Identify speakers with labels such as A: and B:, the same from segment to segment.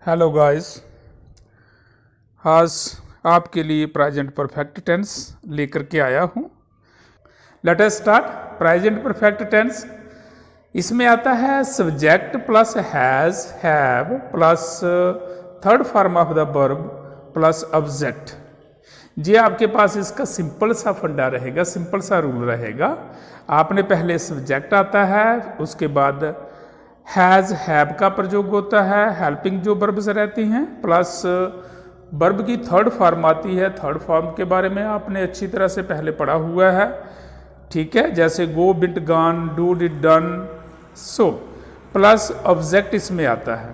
A: Hello guys, आज आपके लिए प्रेजेंट परफेक्ट टेंस लेकर के आया हूँ। Let us start. Present perfect tense इसमें आता है subject plus has, have plus third form of the verb plus object. ये आपके पास इसका सिंपल सा फंडा रहेगा, सिंपल सा रूल रहेगा। आपने पहले सब्जेक्ट आता है, उसके बाद हैज़ हैव का प्रयोग होता है, हेल्पिंग जो वर्ब्स रहती हैं, प्लस वर्ब की थर्ड फॉर्म आती है। थर्ड फॉर्म के बारे में आपने अच्छी तरह से पहले पढ़ा हुआ है, ठीक है, जैसे go, bit, gone, do, did, done, so, plus object इसमें आता है।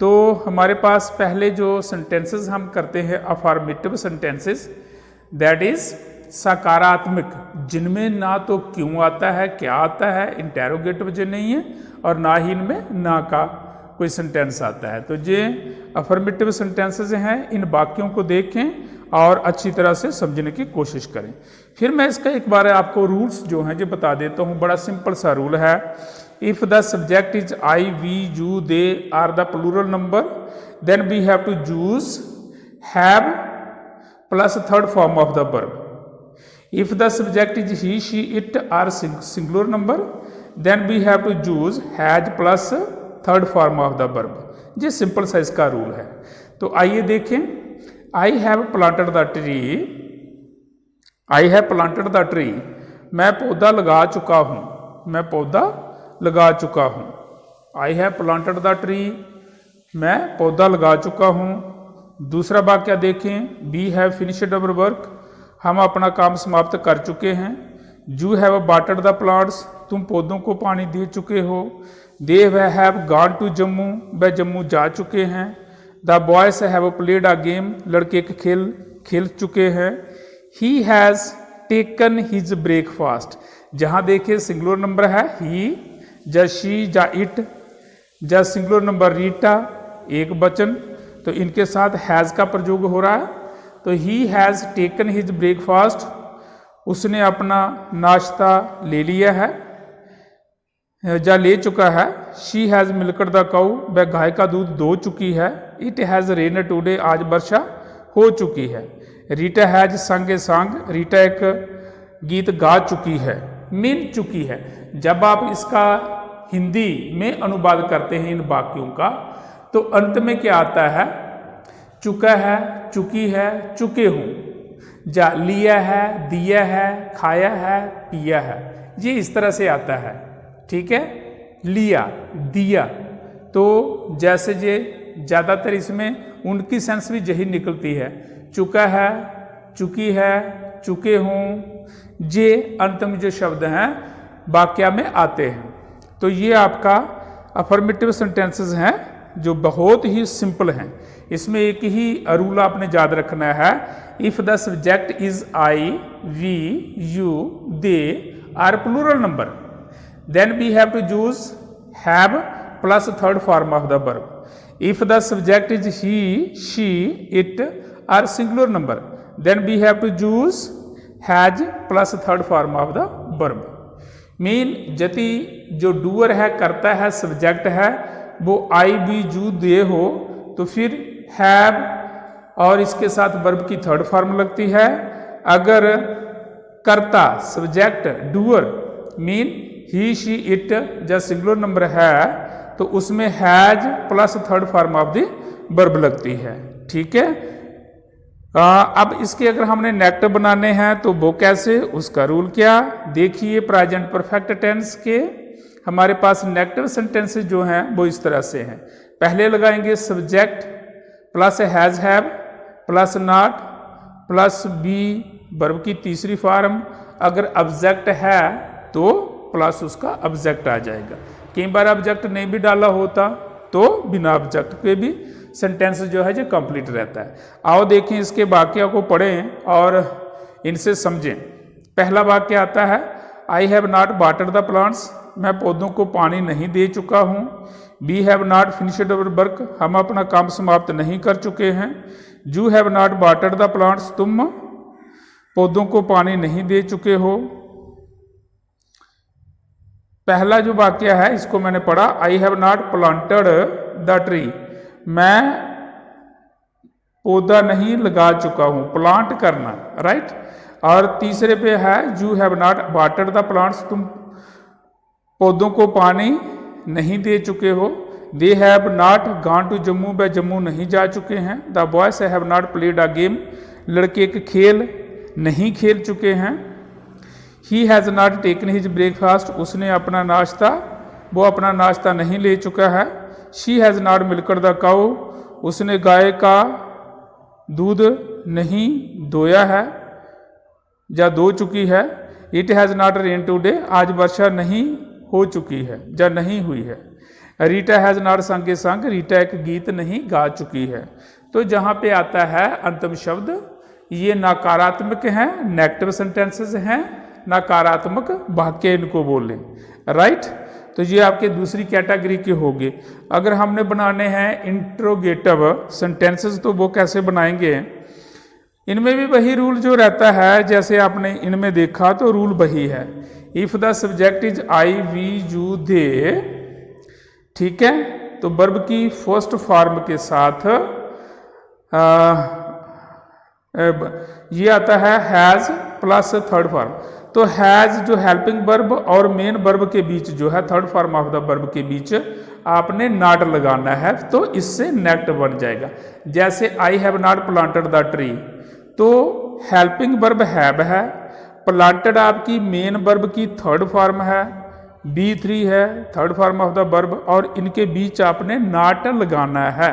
A: तो हमारे पास पहले जो सेंटेंसेस हम करते हैं अफर्मेटिव सेंटेंसेस, दैट इज सकारात्मक, जिनमें ना तो क्यों आता है, क्या आता है, इंटेरोगेटिव जो नहीं है, और ना ही इनमें ना का कोई सेंटेंस आता है। तो ये अफर्मेटिव सेंटेंसेस हैं। इन वाक्यों को देखें और अच्छी तरह से समझने की कोशिश करें। फिर मैं इसका एक बार आपको रूल्स जो हैं जो बता देता हूँ। बड़ा सिंपल सा रूल है। If the subject is I, we, you, they are the plural number, then we have to choose have plus third form of the verb. If the subject is he, she, it are singular number, then we have to choose has plus third form of the verb। ये simple सा इसका rule है। तो आइए देखें। I have planted the tree, I have planted the tree, मैं पौधा लगा चुका हूँ, मैं पौधा लगा चुका हूँ। I have planted the tree, मैं पौधा लगा चुका हूँ। दूसरा वाक्य देखें। We have finished our work, हम अपना काम समाप्त कर चुके हैं। You have watered the plants, तुम पौधों को पानी दे चुके हो। They have gone to Jammu, वह जम्मू जा चुके हैं। The boys have played a game, लड़के एक खेल खेल चुके हैं। He has taken his breakfast, जहाँ देखिए सिंगुलर नंबर है ही, जा शी, जा इट, जा सिंगुलर नंबर रीटा, एक वचन, तो इनके साथ हैज़ का प्रयोग हो रहा है। तो ही हैज़ टेकन हिज ब्रेकफास्ट, उसने अपना नाश्ता ले लिया है, या ले चुका है। शी हैज़ मिल्कड द काऊ, वह गाय का दूध दो चुकी है। इट हैज़ रेन टुडे, आज वर्षा हो चुकी है। रीटा हैज़ संग ए सॉन्ग, रीटा एक गीत गा चुकी है, मिल चुकी है। जब आप इसका हिंदी में अनुवाद करते हैं इन वाक्यों का, तो अंत में क्या आता है? चुका है, चुकी है, चुके हूँ, जा लिया है, दिया है, खाया है, पिया है। ये इस तरह से आता है, ठीक है। लिया, दिया, तो जैसे ये ज़्यादातर इसमें उनकी सेंस भी यही निकलती है। चुका है, चुकी है, चुके हूँ, ये अंत में जो शब्द हैं वाक्य में आते हैं। तो ये आपका अफर्मेटिव सेंटेंसेस हैं जो बहुत ही सिंपल हैं। इसमें एक ही रूल आपने याद रखना है। If the subject is I, we, you, they are plural number, then we have to choose have plus third form of the verb. If the subject is he, she, it are singular number, then we have to choose has plus third form of the verb. Mean यदि जो doer है, करता है, subject है, वो आई, we, you, दे हो, तो फिर हैव और इसके साथ वर्ब की थर्ड फॉर्म लगती है। अगर कर्ता subject doer mean he, she, it जब सिंगुलर नंबर है, तो उसमें has plus third form of the verb लगती है, ठीक है। अब इसके अगर हमने नेगेटिव बनाने हैं तो वो कैसे, उसका रूल क्या देखिए। प्रेजेंट परफेक्ट टेंस के हमारे पास नेगेटिव सेंटेंसेस जो हैं वो इस तरह से हैं। पहले लगाएंगे subject plus has, have plus not plus be, verb की तीसरी फॉर्म। अगर ऑब्जेक्ट है तो प्लस उसका ऑब्जेक्ट आ जाएगा। कई बार ऑब्जेक्ट नहीं भी डाला होता तो बिना ऑब्जेक्ट के भी सेंटेंस जो है जो कंप्लीट रहता है। आओ देखें इसके वाक्य को पढ़ें और इनसे समझें। पहला वाक्य आता है I have not watered the plants, मैं पौधों को पानी नहीं दे चुका हूँ। We have not finished our work, हम अपना काम समाप्त नहीं कर चुके हैं। You have not watered the plants, तुम पौधों को पानी नहीं दे चुके हो। पहला जो वाक्य है इसको मैंने पढ़ा आई have not planted the tree, मैं पौधा नहीं लगा चुका हूँ, प्लांट करना, राइट। और तीसरे पे है you have not watered the plants, तुम पौधों को पानी नहीं दे चुके हो। They have not gone to Jammu, वह जम्मू नहीं जा चुके हैं। The boys have not played a game, लड़के एक खेल नहीं खेल चुके हैं। He has not taken his breakfast, उसने अपना नाश्ता, वो अपना नाश्ता नहीं ले चुका है। She has not milked the cow, उसने गाय का दूध नहीं दोया है या दो चुकी है। It has not rain today, आज वर्षा नहीं हो चुकी है या नहीं हुई है। रीटा हैज़ नॉट संग ए संग, रीटा एक गीत नहीं गा चुकी है। तो जहाँ पे आता है अंतिम शब्द, ये नकारात्मक हैं, नेगेटिव सेंटेंसेस हैं, नकारात्मक वाक्य इनको बोलें, राइट। तो ये आपके दूसरी कैटेगरी के होंगे। अगर हमने बनाने हैं इंट्रोगेटिव सेंटेंसेस तो वो कैसे बनाएंगे, इनमें भी वही रूल जो रहता है जैसे आपने इनमें देखा, तो रूल वही है। If the subject is I we you they, ठीक है, तो वर्ब की फर्स्ट फॉर्म के साथ ये आता है हैज़ प्लस थर्ड फॉर्म। तो हैज़ जो हेल्पिंग वर्ब और मेन वर्ब के बीच जो है, third form of the verb के बीच आपने नॉट लगाना है, तो इससे नेगेटिव बन जाएगा। जैसे आई have not planted the tree, तो हेल्पिंग वर्ब हैव है, प्लांटेड आपकी मेन वर्ब की थर्ड फॉर्म है, B3 है third form of the verb, और इनके बीच आपने नॉट लगाना है।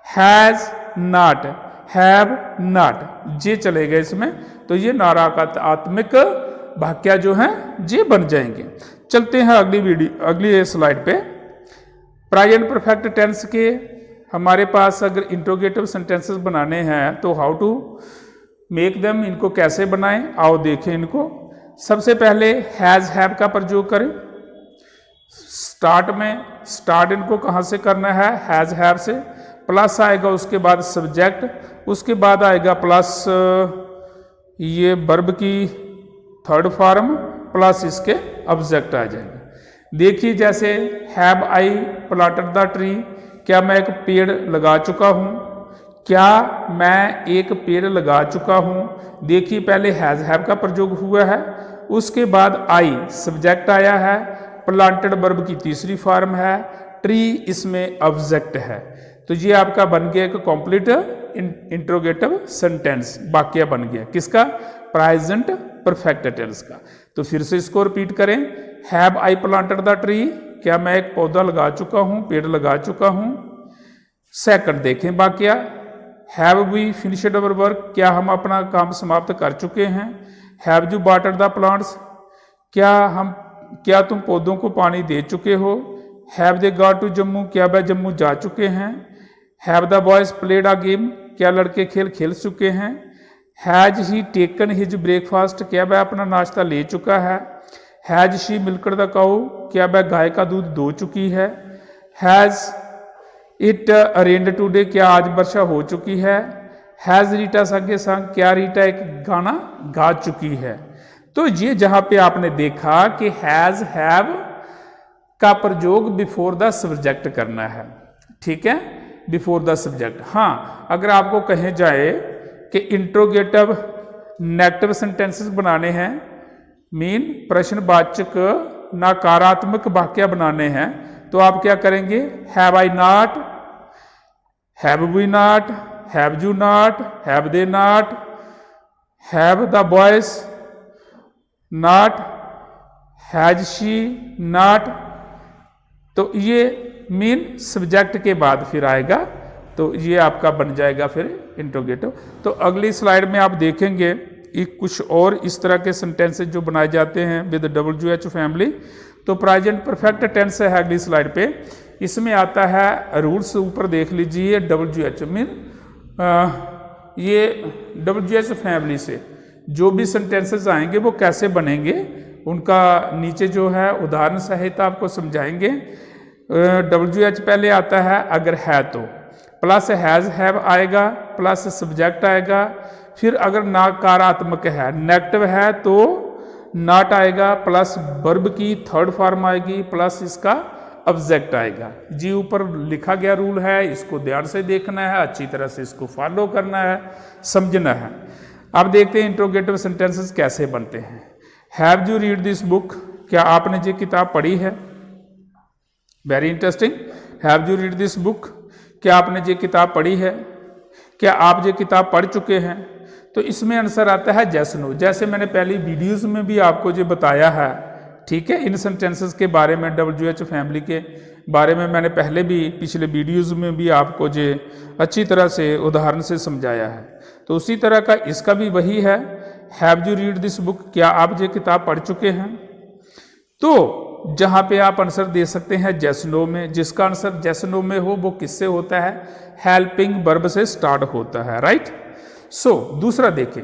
A: हैज़ नॉट, हैव नॉट, ये चलेगा इसमें, तो ये नकारात्मक वाक्य जो हैं ये बन जाएंगे। चलते हैं अगली स्लाइड पे। प्रेजेंट परफेक्ट टेंस के हमारे पास अगर इंट्रोगेटिव सेंटेंसेस बनाने हैं तो हाउ टू मेक देम, इनको कैसे बनाएं, आओ देखें इनको। सबसे पहले हैज़ हैव का प्रयोग करें। स्टार्ट में, स्टार्ट इनको कहाँ से करना है, हैज़ हैव से, प्लस आएगा उसके बाद सब्जेक्ट, उसके बाद आएगा प्लस ये वर्ब की थर्ड फॉर्म प्लस इसके ऑब्जेक्ट आ जाएंगे। देखिए जैसे have I planted the tree, क्या मैं एक पेड़ लगा चुका हूँ, क्या मैं एक पेड़ लगा चुका हूँ। देखिए पहले हैज़ हैव का प्रयोग हुआ है, उसके बाद आई सब्जेक्ट आया है, प्लांटेड वर्ब की तीसरी फॉर्म है, ट्री इसमें ऑब्जेक्ट है। तो ये आपका बन गया एक कॉम्प्लीट इंट्रोगेटिव सेंटेंस, वाक्य बन गया किसका, प्रेजेंट परफेक्ट टेंस का। तो फिर से इसको रिपीट करें, have I planted the tree, क्या मैं एक पौधा लगा चुका हूँ, पेड़ लगा चुका हूँ। सेकंड देखें वाक्य, have we finished our work, क्या हम अपना काम समाप्त कर चुके हैं। Have you watered the plants, क्या तुम पौधों को पानी दे चुके हो। Have they got to Jammu, क्या वह जम्मू जा चुके हैं। Have the boys played a game, क्या लड़के खेल खेल चुके हैं। Has he taken his breakfast, क्या वह अपना नाश्ता ले चुका है। हैज शी मिल्कड द काऊ, क्या वह गाय का दूध दो चुकी है। हैज इट रेन्ड टूडे, क्या आज वर्षा हो चुकी है। हैज रीटा संगे संग, क्या रीटा एक गाना गा चुकी है। तो ये जहां पे आपने देखा कि हैज हैव का प्रयोग बिफोर द सब्जेक्ट करना है, ठीक है, बिफोर द सब्जेक्ट। हाँ, अगर आपको कहे जाए कि इंट्रोगेटिव नेगेटिव सेंटेंसेस बनाने हैं, मीन प्रश्नवाचक नकारात्मक वाक्य बनाने हैं, तो आप क्या करेंगे, have I not, have we not, have you not, have they not, have the boys not, has she not. तो ये मीन सब्जेक्ट के बाद फिर आएगा, तो ये आपका बन जाएगा फिर इंट्रोगेटिव। तो अगली स्लाइड में आप देखेंगे कुछ और इस तरह के सेंटेंसेस जो बनाए जाते हैं विद WH फैमिली। तो प्रेजेंट परफेक्ट टेंस है अगली स्लाइड पे, इसमें आता है रूल्स, ऊपर देख लीजिए WH मीन ये WH फैमिली से जो भी सेंटेंसेस आएंगे वो कैसे बनेंगे, उनका नीचे जो है उदाहरण सहित आपको समझाएंगे। WH पहले आता है अगर है तो, प्लस हैज़ हैव आएगा, प्लस सब्जेक्ट आएगा। फिर अगर नकारात्मक है, नेगेटिव है तो नॉट आएगा, प्लस वर्ब की थर्ड फॉर्म आएगी, प्लस इसका ऑब्जेक्ट आएगा। जी ऊपर लिखा गया रूल है, इसको ध्यान से देखना है, अच्छी तरह से इसको फॉलो करना है, समझना है। अब देखते हैं इंट्रोगेटिव सेंटेंसेस कैसे बनते हैं। Have you read this book, क्या आपने ये किताब पढ़ी है? Very interesting. Have you read this book, क्या आपने ये किताब पढ़ी है? क्या आप ये किताब पढ़ चुके हैं? तो इसमें आंसर आता है जैस नो। जैसे मैंने पहली वीडियोस में भी आपको जो बताया है, ठीक है, इन सेंटेंसेस के बारे में, WH फैमिली के बारे में मैंने पहले भी पिछले वीडियोस में भी आपको जो अच्छी तरह से उदाहरण से समझाया है। तो उसी तरह का इसका भी वही है, have you read this book, क्या आप ये किताब पढ़ चुके हैं? तो जहाँ पे आप आंसर दे सकते हैं जैस नो में, जिसका आंसर जैस नो में हो वो किससे होता है? हेल्पिंग वर्ब से स्टार्ट होता है, राइट। सो दूसरा देखें,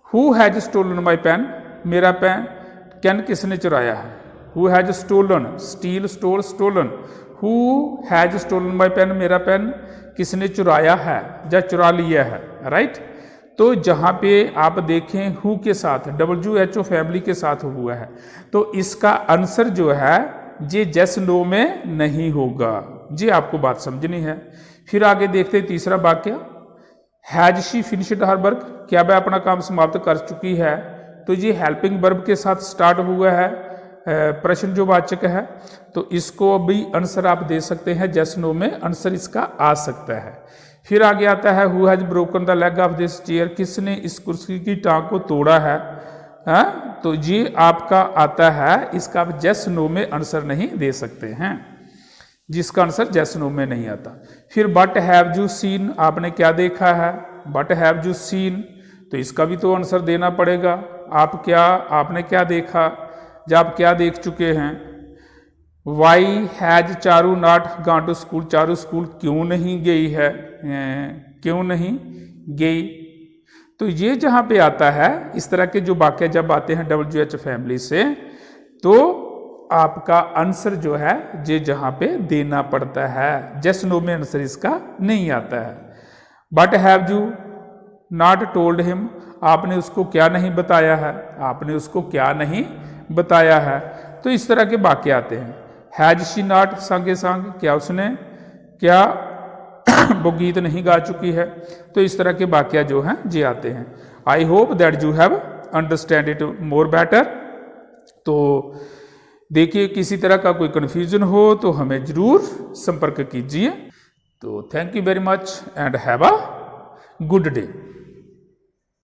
A: who has stolen my pen, मेरा पेन किसने चुराया है? Who has stolen, steal, stole, stolen. Who has stolen my pen, मेरा पेन किसने चुराया है या चुरा लिया है, राइट। तो जहाँ पे आप देखें हु के साथ WHO फैमिली के साथ हुआ है, तो इसका आंसर जो है ये जैस नो में नहीं होगा। जी आपको बात समझनी है। फिर आगे देखते हैं तीसरा वाक्य, has she finished her work, क्या वह अपना काम समाप्त कर चुकी है? तो ये हेल्पिंग वर्ब के साथ स्टार्ट हुआ है, प्रश्न जो वाचक है, तो इसको भी आंसर आप दे सकते हैं जैस नो में, आंसर इसका आ सकता है। फिर आगे आता है who has broken the leg of this chair, किसने इस कुर्सी की टांग को तोड़ा है? तो ये आपका आता है, इसका आप जैस नो में आंसर नहीं दे सकते हैं, जिसका आंसर जैस नो में नहीं आता। फिर बट हैव यू सीन, आपने क्या देखा है? बट हैव यू सीन, तो इसका भी तो आंसर देना पड़ेगा। आपने क्या देखा या आप क्या देख चुके हैं? Why has Charu not gone to school, Charu school क्यों नहीं गई है? क्यों नहीं गई? तो ये जहाँ पे आता है, इस तरह के जो वाक्य जब आते हैं WH फैमिली से, तो आपका आंसर जो है ये जहाँ पे देना पड़ता है, जैस नो में आंसर इसका नहीं आता है। But have you not told him, आपने उसको क्या नहीं बताया है? आपने उसको क्या नहीं बताया है? तो इस तरह के वाक्य आते हैं। हैज शी नॉट संगे संग, क्या उसने क्या वो गीत नहीं गा चुकी है? तो इस तरह के वाक्य जो हैं ये आते हैं। I hope that you have understand it more better. तो देखिए, किसी तरह का कोई कन्फ्यूजन हो तो हमें ज़रूर संपर्क कीजिए। तो thank you very much and have a good day.